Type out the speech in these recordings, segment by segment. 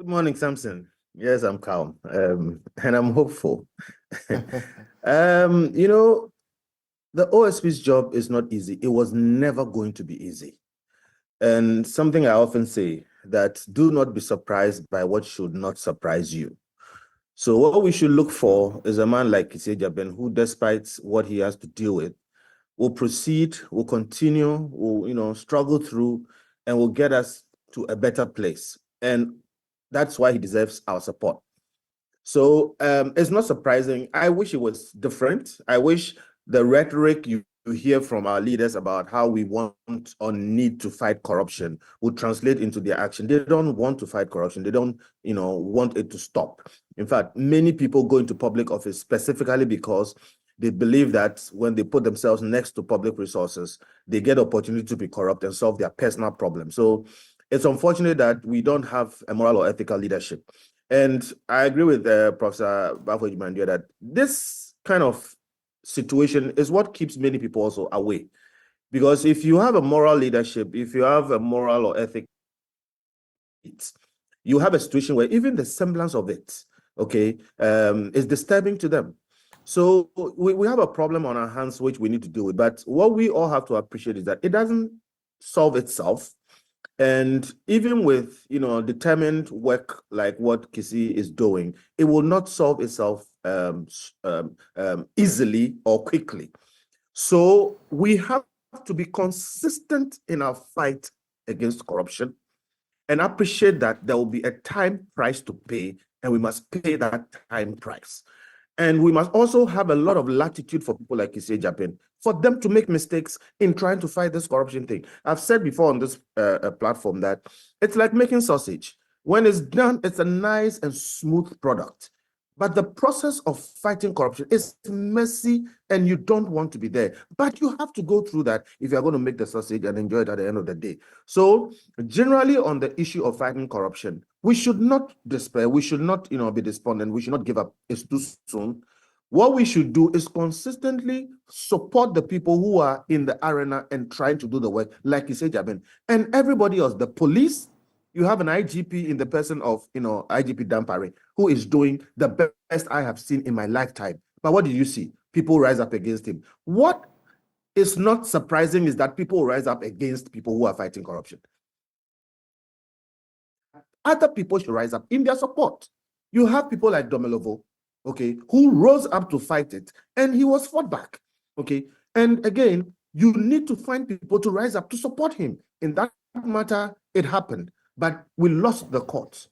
Good morning, Samson. Yes, I'm calm, and I'm hopeful. You know, the OSP's job is not easy. It was never going to be easy. And something I often say that do not be surprised by what should not surprise you. So what we should look for is a man like Kofi Bentil, who, despite what he has to deal with, will proceed, will continue, will struggle through, and will get us to a better place. And that's why he deserves our support. So it's not surprising. I wish it was different. I wish the rhetoric you hear from our leaders about how we want or need to fight corruption would translate into their action. They don't want to fight corruption. They don't, want it to stop. In fact, many people go into public office specifically because they believe that when they put themselves next to public resources, they get opportunity to be corrupt and solve their personal problems. So it's unfortunate that we don't have a moral or ethical leadership. And I agree with Professor Bafo Jumandia that this kind of situation is what keeps many people also away. Because if you have a moral leadership, if you have a moral or ethic, you have a situation where even the semblance of it, is disturbing to them. So we have a problem on our hands which we need to deal with. But what we all have to appreciate is that it doesn't solve itself. And even with determined work like what Kofi is doing, it will not solve itself easily or quickly. So we have to be consistent in our fight against corruption and appreciate that there will be a time price to pay, and we must pay that time price. And we must also have a lot of latitude for people like Kofi Bentil, for them to make mistakes in trying to fight this corruption thing. I've said before on this platform that it's like making sausage. When it's done, it's a nice and smooth product. But the process of fighting corruption is messy and you don't want to be there. But you have to go through that if you're going to make the sausage and enjoy it at the end of the day. So generally on the issue of fighting corruption, we should not despair. We should not, be despondent. We should not give up. It's too soon. What we should do is consistently support the people who are in the arena and trying to do the work, like you said, Jabin, and everybody else, the police. You have an IGP in the person of, IGP Dampare, who is doing the best I have seen in my lifetime. But what did you see? People rise up against him. What is not surprising is that people rise up against people who are fighting corruption. Other people should rise up in their support. You have people like Domelovo, who rose up to fight it, and he was fought back, And again, you need to find people to rise up to support him. In that matter, it happened. But we lost the court.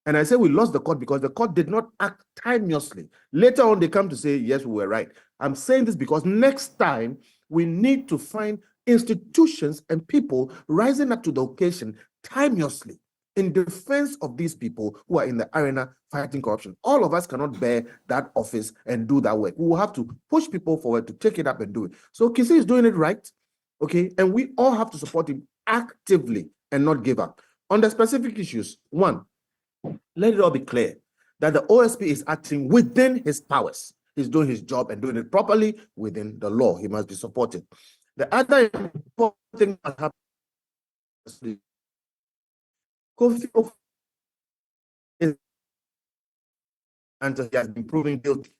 And I say we lost the court because the court did not act timeously. Later on, they come to say, yes, we were right. I'm saying this because next time, we need to find institutions and people rising up to the occasion timeously in defense of these people who are in the arena fighting corruption. All of us cannot bear that office and do that work. We will have to push people forward to take it up and do it. So Kofi is doing it right, and we all have to support him actively and not give up. On the specific issues, one, let it all be clear that the OSP is acting within his powers. He's doing his job and doing it properly within the law. He must be supported. The other important thing that happened, Kofi is until he has been proven guilty.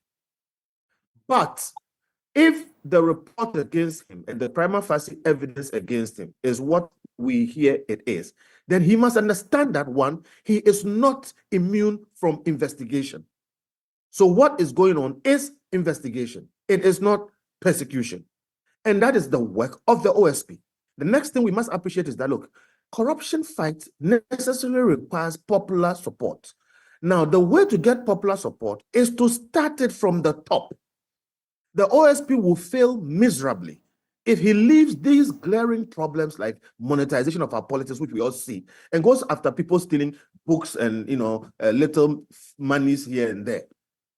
But if the report against him and the prima facie evidence against him is what we hear it is, then he must understand that, one, he is not immune from investigation. So what is going on is investigation. It is not persecution. And that is the work of the OSP. The next thing we must appreciate is that, look, corruption fight necessarily requires popular support. Now, the way to get popular support is to start it from the top. The OSP will fail miserably if he leaves these glaring problems like monetization of our politics, which we all see, and goes after people stealing books and little monies here and there.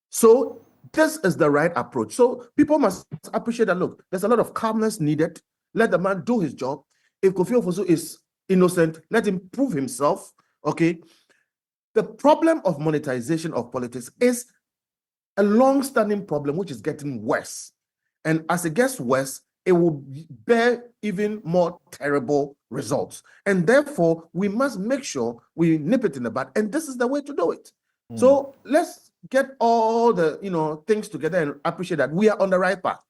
So this is the right approach. So people must appreciate that, look, there's a lot of calmness needed. Let the man do his job. If Kofi Ofosu is innocent, let him prove himself, The problem of monetization of politics is a long-standing problem which is getting worse. And as it gets worse, it will bear even more terrible results. And therefore, we must make sure we nip it in the bud. And this is the way to do it. So let's get all the things together and appreciate that we are on the right path.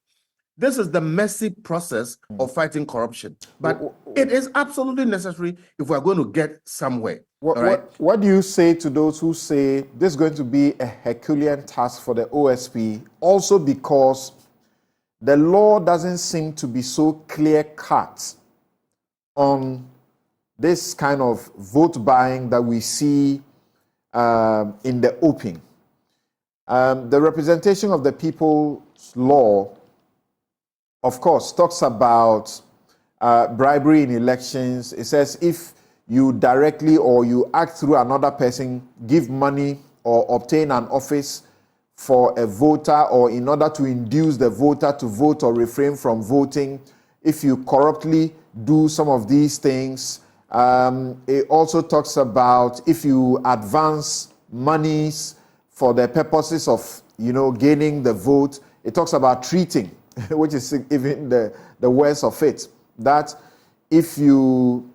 This is the messy process of fighting corruption, but it is absolutely necessary if we're going to get somewhere. What do you say to those who say this is going to be a Herculean task for the OSP, also because the law doesn't seem to be so clear-cut on this kind of vote buying that we see in the open? The representation of the people's law, of course, talks about bribery in elections. It says if you directly or you act through another person, give money or obtain an office for a voter, or in order to induce the voter to vote or refrain from voting, if you corruptly do some of these things. It also talks about if you advance monies for the purposes of gaining the vote. It talks about treating, which is even the worst of it, that if you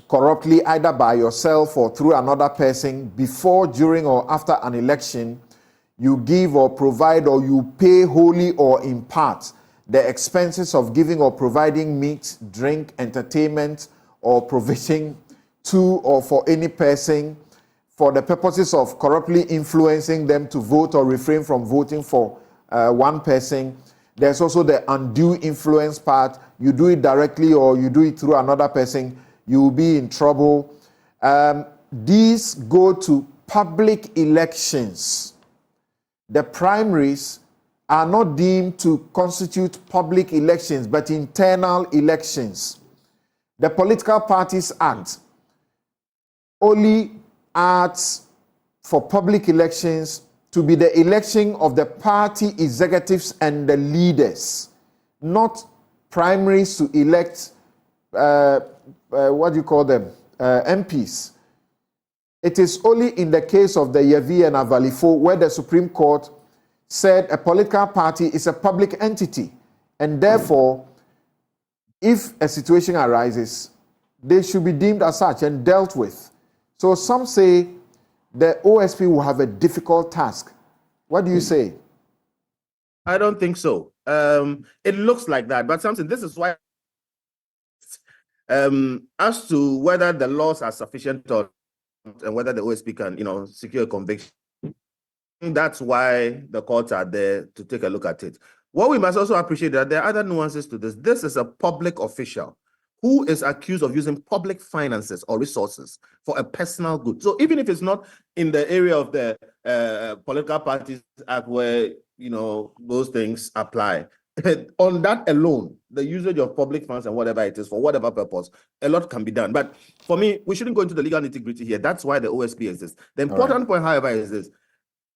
corruptly, either by yourself or through another person, before, during, or after an election, you give or provide or you pay wholly or in part the expenses of giving or providing meat, drink, entertainment, or provision to or for any person for the purposes of corruptly influencing them to vote or refrain from voting for one person. There's also the undue influence part. You do it directly or you do it through another person, you will be in trouble. These go to public elections. The primaries are not deemed to constitute public elections, but internal elections. The Political Parties Act only adds for public elections to be the election of the party executives and the leaders, not primaries to elect, what do you call them, MPs. It is only in the case of the Yevi and Avalifo where the Supreme Court said a political party is a public entity, and therefore, if a situation arises, they should be deemed as such and dealt with. So some say the OSP will have a difficult task. What do you say? I don't think so. It looks like that, but something, this is why as to whether the laws are sufficient or not, and whether the OSP can, secure a conviction, that's why the courts are there to take a look at it. What we must also appreciate that there are other nuances to this. This is a public official who is accused of using public finances or resources for a personal good. So even if it's not in the area of the Political Parties Act where, those things apply, on that alone, the usage of public funds and whatever it is for whatever purpose, a lot can be done. But for me, we shouldn't go into the legal nitty-gritty here. That's why the OSP exists. The important point, however, is this.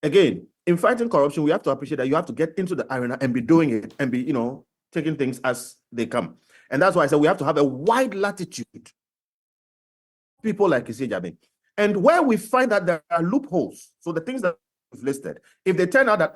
Again, in fighting corruption, we have to appreciate that you have to get into the arena and be doing it and be, taking things as they come. And that's why I said we have to have a wide latitude. People like Kofi Bentil. And where we find that there are loopholes, so the things that we've listed, if they turn out that,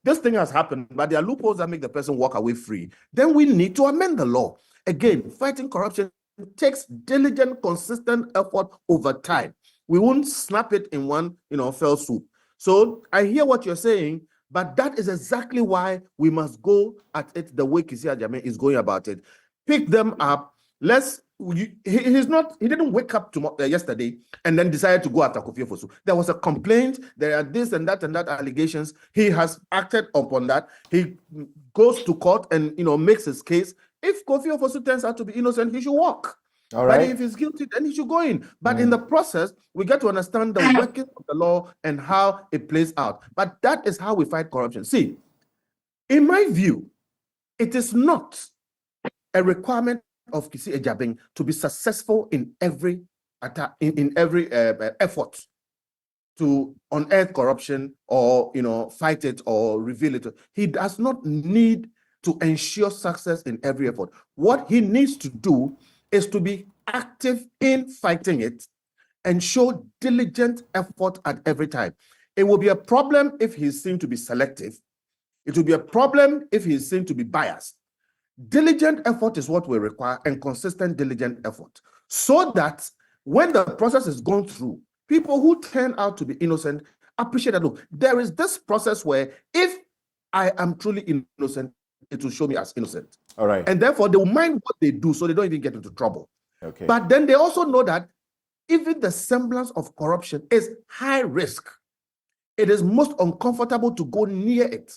this thing has happened, but there are loopholes that make the person walk away free, then we need to amend the law. Again, fighting corruption takes diligent, consistent effort over time. We won't snap it in one, fell swoop. So I hear what you're saying, but that is exactly why we must go at it the way Kofi Bentil is going about it. Pick them up. He didn't wake up yesterday and then decided to go after Kofi Ofosu. There was a complaint. There are this and that allegations. He has acted upon that. He goes to court and makes his case. If Kofi Ofosu turns out to be innocent, he should walk. All right. But if he's guilty, then he should go in. But in the process, we get to understand the working of the law and how it plays out. But that is how we fight corruption. See, in my view, it is not a requirement of Kofi Bentil to be successful in every attack, in every effort to unearth corruption or fight it or reveal it. He does not need to ensure success in every effort. What he needs to do is to be active in fighting it and show diligent effort at every time. It will be a problem if he's seen to be selective. It will be a problem if he's seen to be biased. Diligent effort is what we require, and consistent diligent effort, so that when the process is gone through, people who turn out to be innocent appreciate that, look, there is this process where if I am truly innocent, it will show me as innocent. All right. And therefore, they will mind what they do, so they don't even get into trouble. Okay. But then they also know that even the semblance of corruption is high risk. It is most uncomfortable to go near it.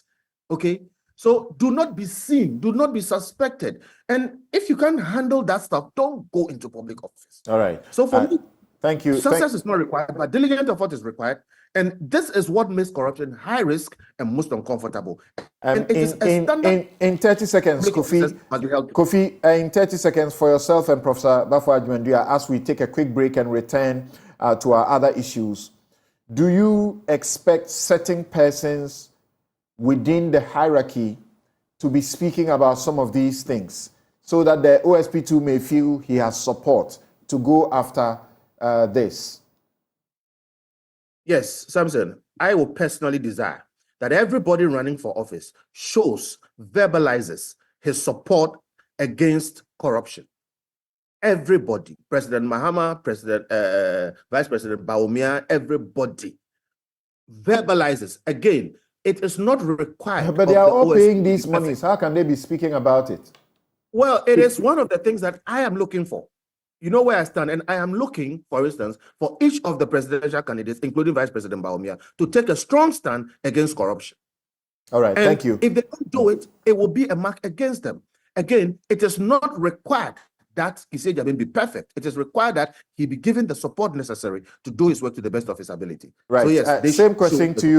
Okay? So do not be seen, do not be suspected. And if you can't handle that stuff, don't go into public office. All right. So for me, thank you. Success is not required, but diligent effort is required. And this is what makes corruption high risk and most uncomfortable. And it is a standard. In 30 seconds, Kofi, in 30 seconds for yourself and Professor Bafo Adjumandua, as we take a quick break and return to our other issues, do you expect certain persons within the hierarchy to be speaking about some of these things so that the OSP2 may feel he has support to go after this? Yes, Samson, I will personally desire that everybody running for office verbalizes his support against corruption. Everybody, President Mahama, Vice President Bawumia, everybody verbalizes. Again, it is not required. But they are all paying these monies. How can they be speaking about it? Well, it is one of the things that I am looking for. You know where I stand, and I am looking, for instance, for each of the presidential candidates, including Vice President Bawumia, to take a strong stand against corruption. All right, and thank you. If they don't do it, it will be a mark against them. Again, it is not required that Kisei Jabin be perfect. It is required that he be given the support necessary to do his work to the best of his ability. Right. So yes, same question to you.